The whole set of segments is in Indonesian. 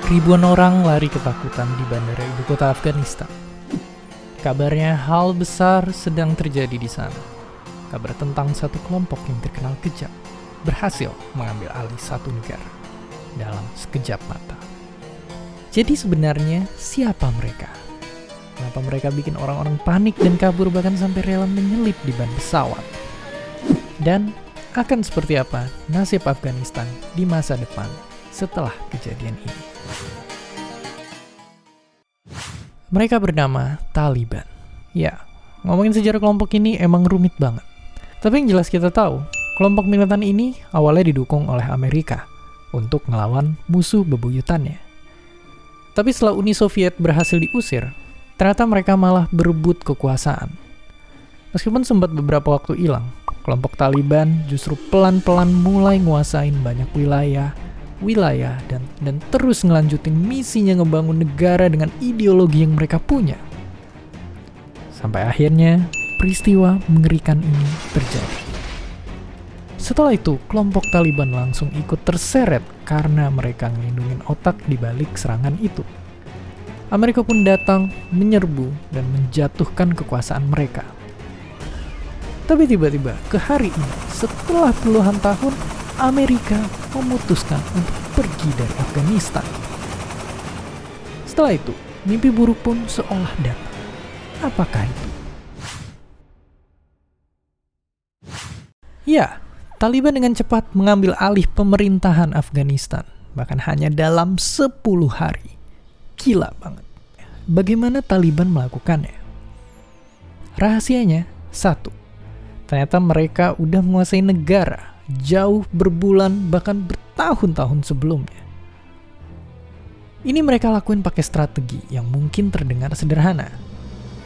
ribuan orang lari ketakutan di bandara ibu kota Afghanistan. Kabarnya hal besar sedang terjadi di sana. Kabar tentang satu kelompok yang terkenal kejam berhasil mengambil alih satu negara dalam sekejap mata. Jadi sebenarnya siapa mereka? Kenapa mereka bikin orang-orang panik dan kabur bahkan sampai rela menyelip di ban pesawat? Dan akan seperti apa nasib Afghanistan di masa depan setelah kejadian ini? Mereka bernama Taliban. Ya, ngomongin sejarah kelompok ini emang rumit banget. Tapi yang jelas kita tahu, kelompok militan ini awalnya didukung oleh Amerika untuk ngelawan musuh bebuyutannya. Tapi setelah Uni Soviet berhasil diusir, ternyata mereka malah berebut kekuasaan. Meskipun sempat beberapa waktu hilang, kelompok Taliban justru pelan-pelan mulai nguasain banyak wilayah dan terus ngelanjutin misinya ngebangun negara dengan ideologi yang mereka punya. Sampai akhirnya peristiwa mengerikan ini terjadi. Setelah itu, kelompok Taliban langsung ikut terseret karena mereka ngelindungin otak di balik serangan itu. Amerika pun datang menyerbu dan menjatuhkan kekuasaan mereka. Tapi tiba-tiba ke hari ini, setelah puluhan tahun, Amerika memutuskan untuk pergi dari Afghanistan. Setelah itu, mimpi buruk pun seolah datang. Apakah itu? Ya, Taliban dengan cepat mengambil alih pemerintahan Afghanistan, bahkan hanya dalam 10 hari. Gila banget. Bagaimana Taliban melakukannya? Rahasianya, satu, ternyata mereka udah menguasai negara jauh berbulan bahkan bertahun-tahun sebelumnya. Ini mereka lakuin pakai strategi yang mungkin terdengar sederhana,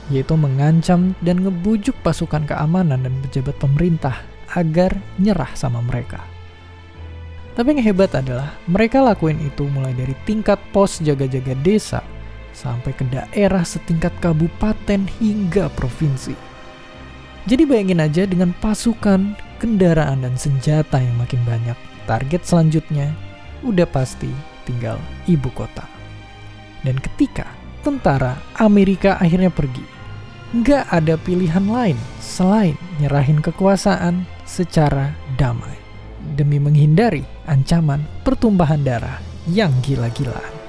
yaitu mengancam dan ngebujuk pasukan keamanan dan pejabat pemerintah agar nyerah sama mereka. Tapi yang hebat adalah mereka lakuin itu mulai dari tingkat pos jaga-jaga desa sampai ke daerah setingkat kabupaten hingga provinsi. Jadi bayangin aja dengan pasukan, kendaraan, dan senjata yang makin banyak, target selanjutnya udah pasti tinggal ibu kota. Dan ketika tentara Amerika akhirnya pergi, nggak ada pilihan lain selain nyerahin kekuasaan secara damai demi menghindari ancaman pertumpahan darah yang gila-gilaan.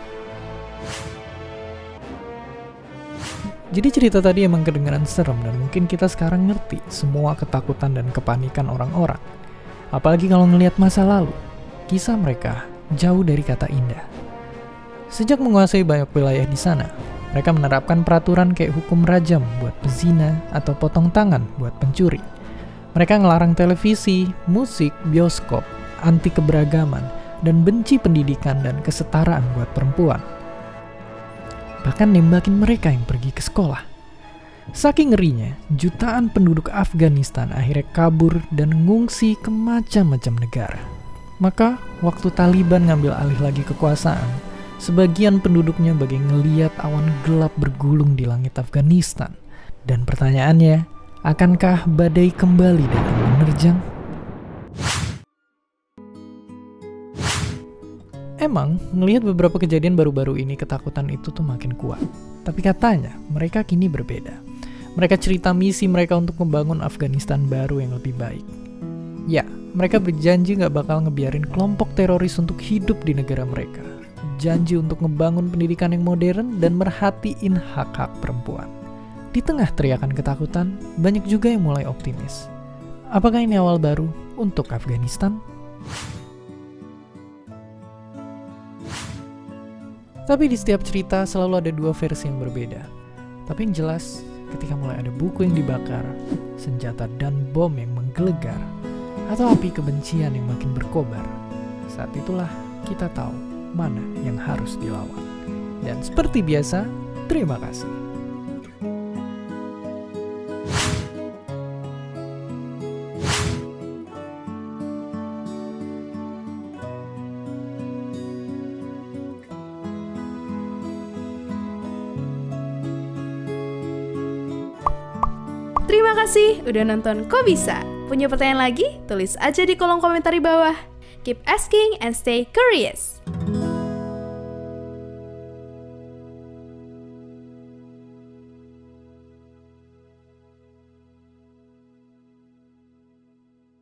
Jadi cerita tadi emang kedengaran serem dan mungkin kita sekarang ngerti semua ketakutan dan kepanikan orang-orang. Apalagi kalau ngelihat masa lalu, kisah mereka jauh dari kata indah. Sejak menguasai banyak wilayah di sana, mereka menerapkan peraturan kayak hukum rajam buat pezina atau potong tangan buat pencuri. Mereka ngelarang televisi, musik, bioskop, anti keberagaman, dan benci pendidikan dan kesetaraan buat perempuan. Bahkan nembakin mereka yang pergi ke sekolah. Saking ngerinya, jutaan penduduk Afghanistan akhirnya kabur dan ngungsi ke macam-macam negara. Maka, waktu Taliban ngambil alih lagi kekuasaan, sebagian penduduknya bagai ngeliat awan gelap bergulung di langit Afghanistan. Dan pertanyaannya, akankah badai kembali datang menerjang? Emang, ngelihat beberapa kejadian baru-baru ini, ketakutan itu tuh makin kuat. Tapi katanya, mereka kini berbeda. Mereka cerita misi mereka untuk membangun Afghanistan baru yang lebih baik. Ya, mereka berjanji gak bakal ngebiarin kelompok teroris untuk hidup di negara mereka. Janji untuk ngebangun pendidikan yang modern dan merhatiin hak-hak perempuan. Di tengah teriakan ketakutan, banyak juga yang mulai optimis. Apakah ini awal baru untuk Afghanistan? Tapi di setiap cerita selalu ada dua versi yang berbeda. Tapi yang jelas, ketika mulai ada buku yang dibakar, senjata dan bom yang menggelegar, atau api kebencian yang makin berkobar, saat itulah kita tahu mana yang harus dilawan. Dan seperti biasa, terima kasih. Terima kasih udah nonton Kok Bisa. Punya pertanyaan lagi? Tulis aja di kolom komentar di bawah. Keep asking and stay curious.